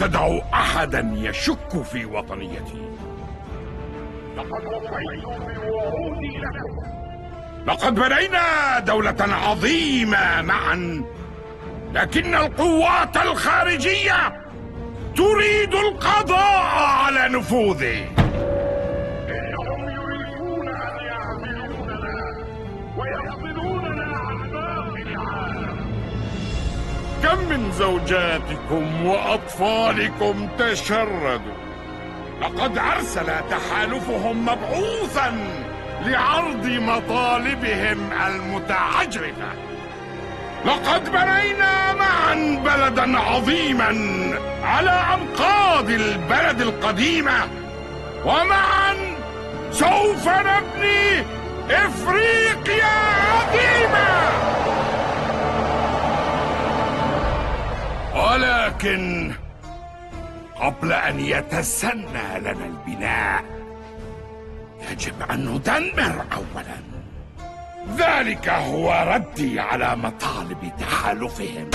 تدع أحدا يشك في وطنيتي. لقد وفيت بوعودي لكم. لقد بنينا دولة عظيمة معا، لكن القوات الخارجية تريد القضاء على نفوذه. إنهم يريدون أن يعزلوننا ويفصلوننا عن باقي العالم. كم من زوجاتكم وأطفالكم تشردوا. لقد أرسل تحالفهم مبعوثا لعرض مطالبهم المتعجرفة. لقد بنينا معا بلدا عظيما على أنقاض البلد القديمة، ومعا سوف نبني إفريقيا عظيمة. ولكن قبل أن يتسنى لنا البناء يجب أن ندمر أولا. ذلك هو ردي على مطالب تحالفهم.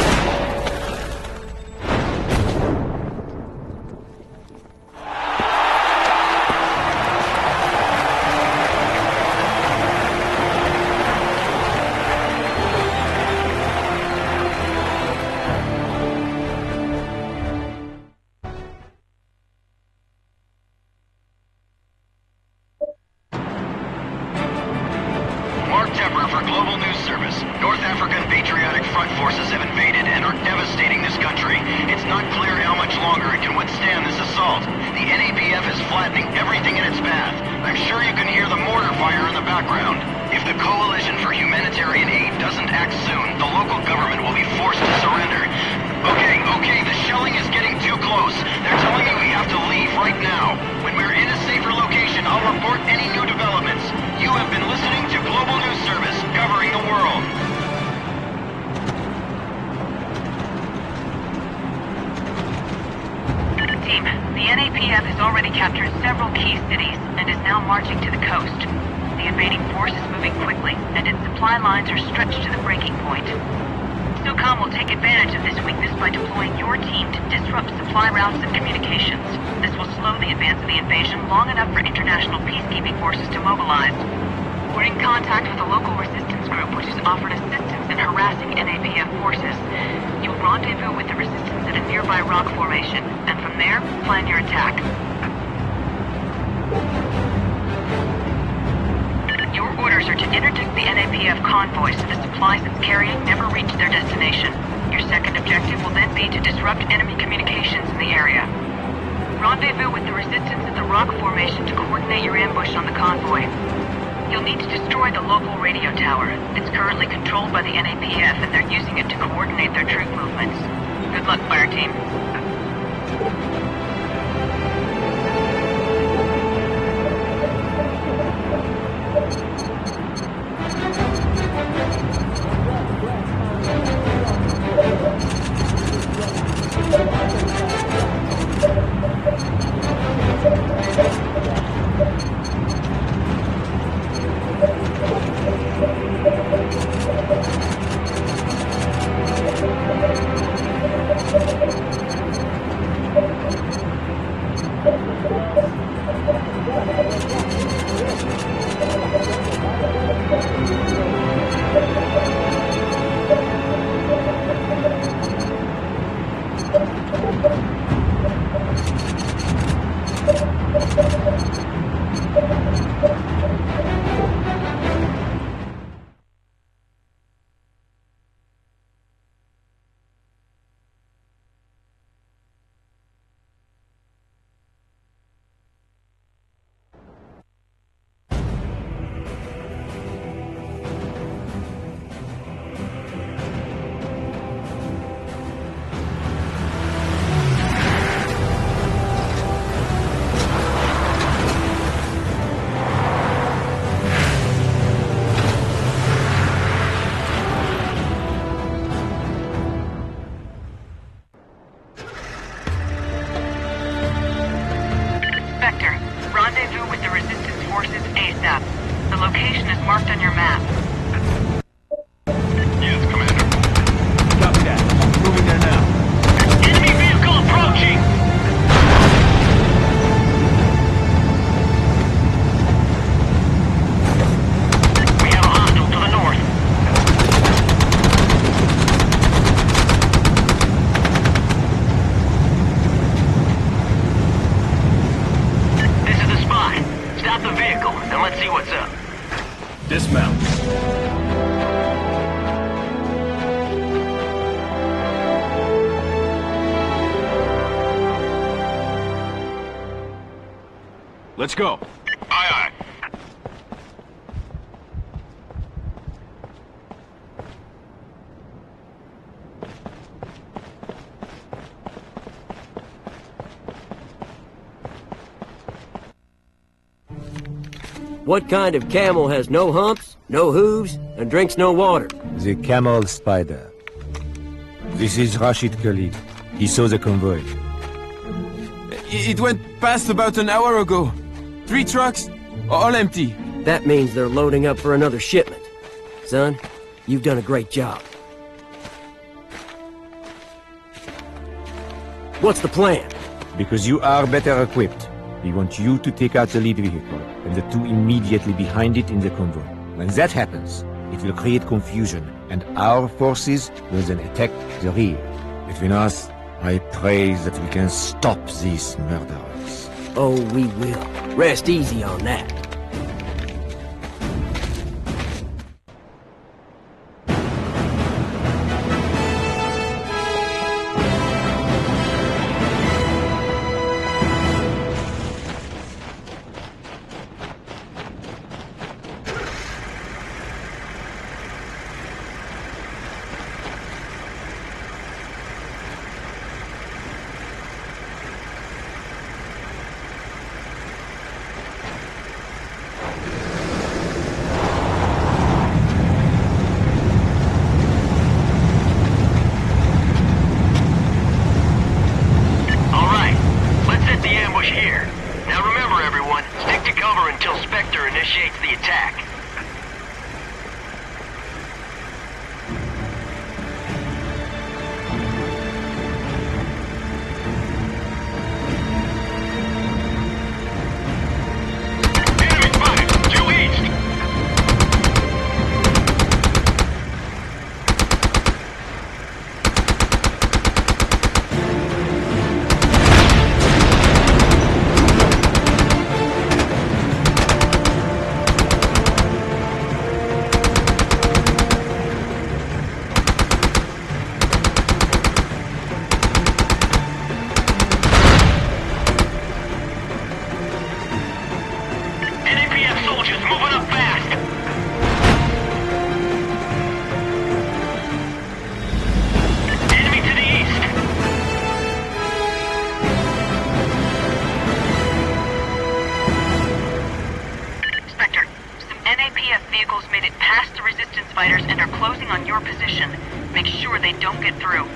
For Global News Service, North African Patriotic Front forces have invaded and are devastating this country. It's not clear how much longer it can withstand this assault. The NAPF is flattening everything in its path. I'm sure you can hear the mortar fire in the background. If the Coalition for Humanitarian Aid doesn't act soon, the local government will be forced to surrender. Okay, the shelling is getting too close. They're telling me we have to leave right now. When we're in a safer location, I'll report any new developments. You have been listening to Global News Service, covering the world. Team, the NAPF has already captured several key cities and is now marching to the coast. The invading force is moving quickly, and its supply lines are stretched to the breaking point. Socom will take advantage of this weakness by deploying your team to disrupt supply routes and communications. This will slow the advance of the invasion long enough for international peacekeeping forces to mobilize. We're in contact with a local resistance group which has offered assistance in harassing NAPF forces. You'll rendezvous with the resistance at a nearby rock formation, and from there, plan your attack. Your orders are to interdict the NAPF convoy so the supplies it's carrying never reach their destination. Your second objective will then be to disrupt enemy communications in the area. Rendezvous with the resistance at the rock formation to coordinate your ambush on the convoy. You'll need to destroy the local radio tower. It's currently controlled by the NAPF, and they're using it to coordinate their troop movements. Good luck, fire team. The location is marked on your map. Yes, Commander. Copy that. Moving there now. Enemy vehicle approaching! Dismount. Let's go. Aye, aye. What kind of camel has no humps, no hooves, and drinks no water? The camel spider. This is Rashid Khalid. He saw the convoy. It went past about an hour ago. 3 trucks, all empty. That means they're loading up for another shipment. Son, you've done a great job. What's the plan? Because you are better equipped, we want you to take out the lead vehicle, and the 2 immediately behind it in the convoy. When that happens, it will create confusion, and our forces will then attack the rear. Between us, I pray that we can stop these murderers. Oh, we will. Rest easy on that. Initiates the attack. Enemy spotted! Due east! Vehicles made it past the resistance fighters and are closing on your position. Make sure they don't get through.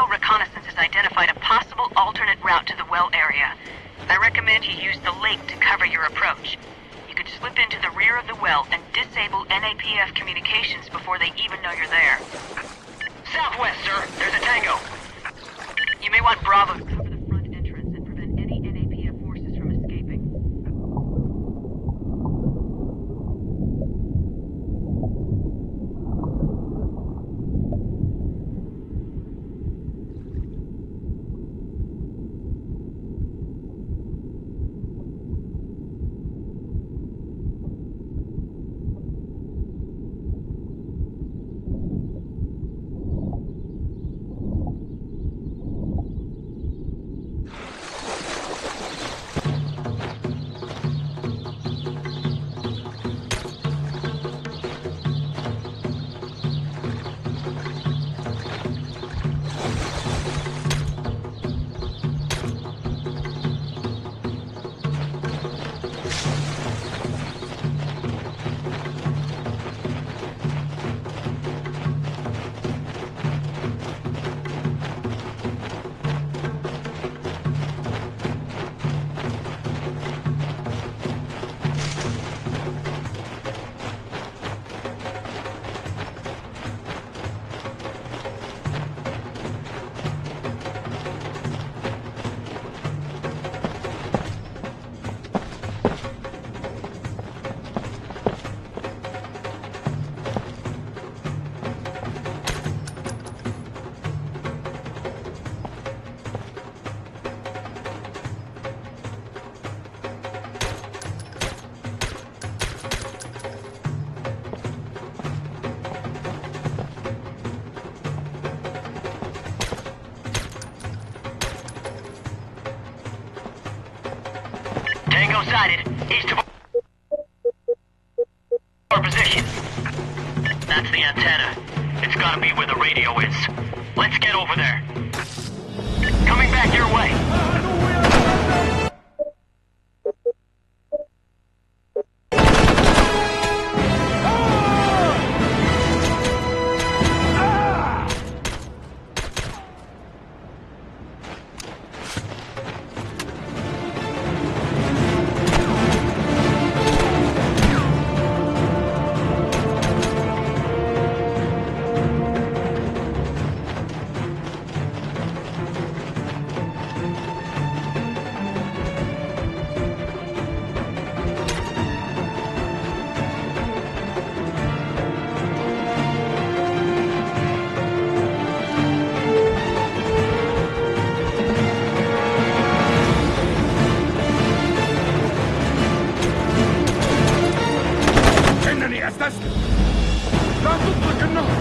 Reconnaissance has identified a possible alternate route to the well area. I recommend you use the lake to cover your approach. You could slip into the rear of the well and disable NAPF communications before they even know you're there. Southwest, sir. There's a tango. You may want Bravo to cover the front entrance and prevent any NAPF forces from escaping. Tango sighted, east of our position. That's the antenna. It's gotta be where the radio is. Let's get over there. Coming back your way. إنني أستسلم. لا تطلق النهر.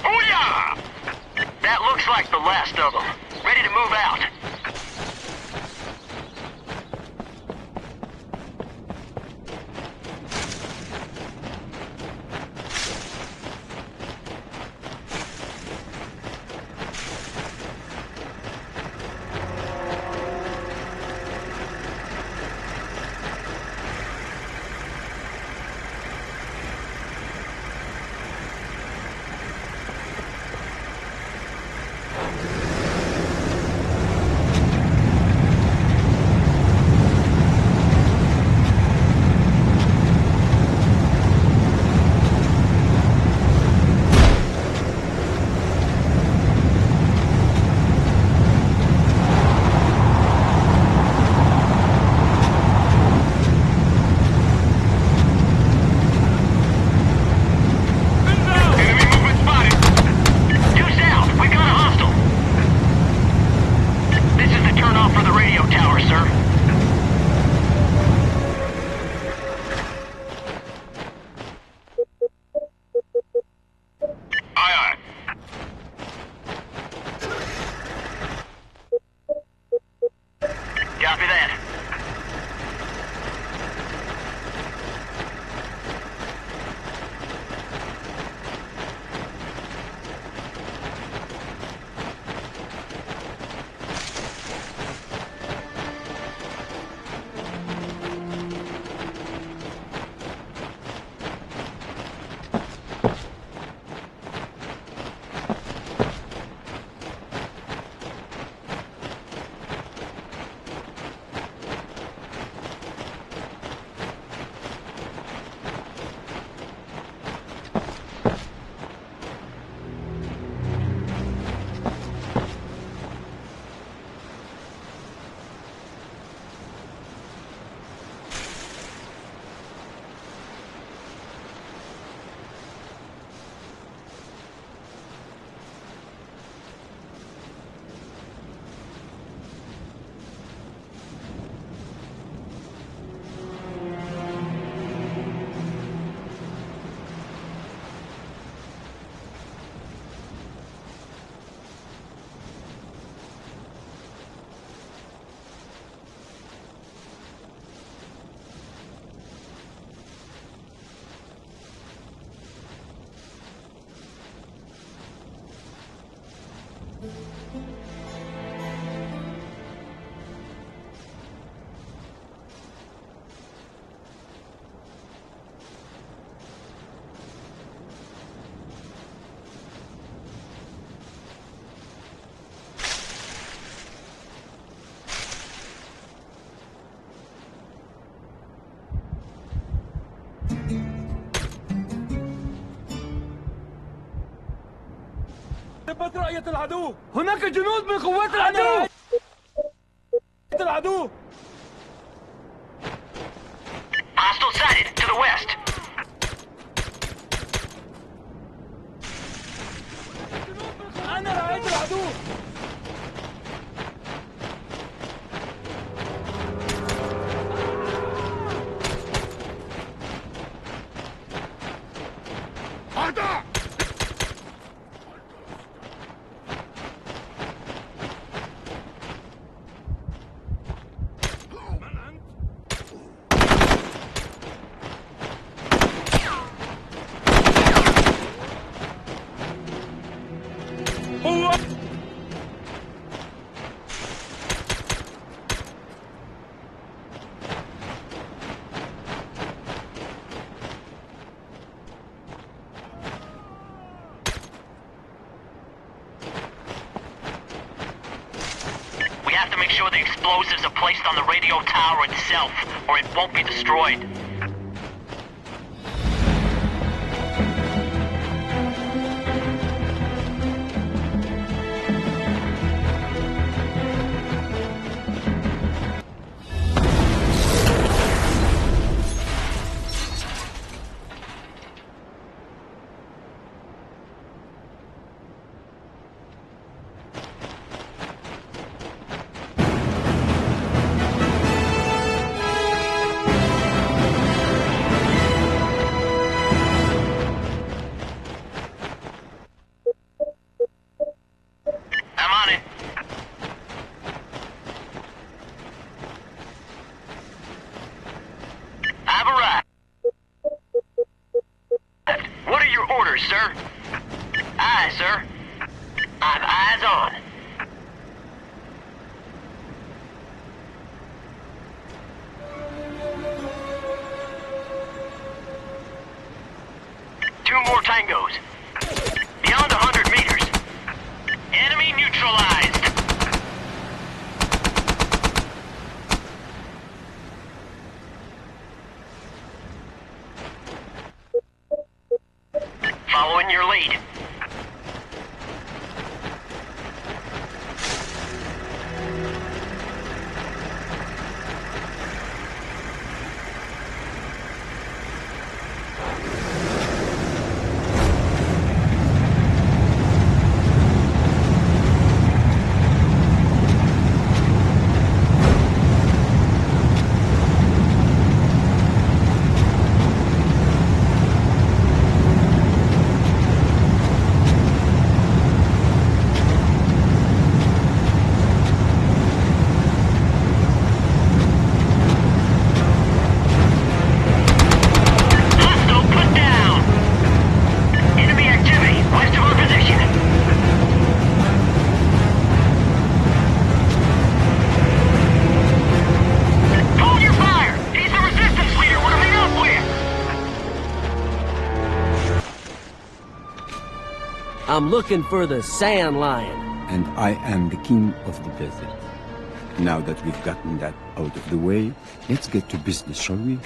Booyah! That looks like the last of them. Ready to move out. Copy that. ثبت رأية العدو. هناك جنود من قوات العدو. العدو. Hostile sighted to the west. أنا رأيت العدو. أعداء! explosives are placed on the radio tower itself, or it won't be destroyed. Sir? Aye, sir. I'm eyes on. Two more tangos. Beyond 100 meters. Enemy neutralized. Following your lead. I'm looking for the Sand Lion. And I am the king of the desert. Now that we've gotten that out of the way, let's get to business, shall we?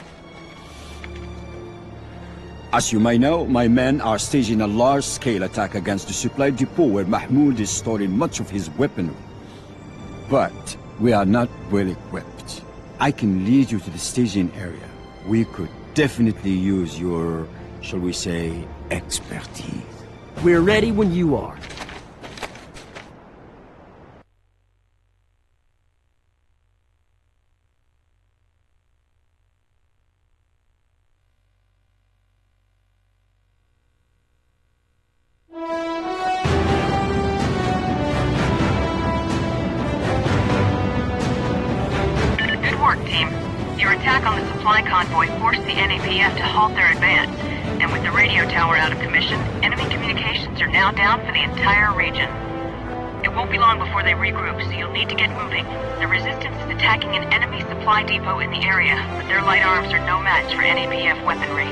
As you may know, my men are staging a large-scale attack against the supply depot where Mahmoud is storing much of his weaponry. But we are not well equipped. I can lead you to the staging area. We could definitely use your, shall we say, expertise. We're ready when you are. Good work, team. Your attack on the supply convoy forced the NAPF to halt their advance. And with the radio tower out of commission, enemy communications are now down for the entire region. It won't be long before they regroup, so you'll need to get moving. The Resistance is attacking an enemy supply depot in the area, but their light arms are no match for NAPF weaponry.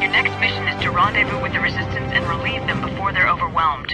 Your next mission is to rendezvous with the Resistance and relieve them before they're overwhelmed.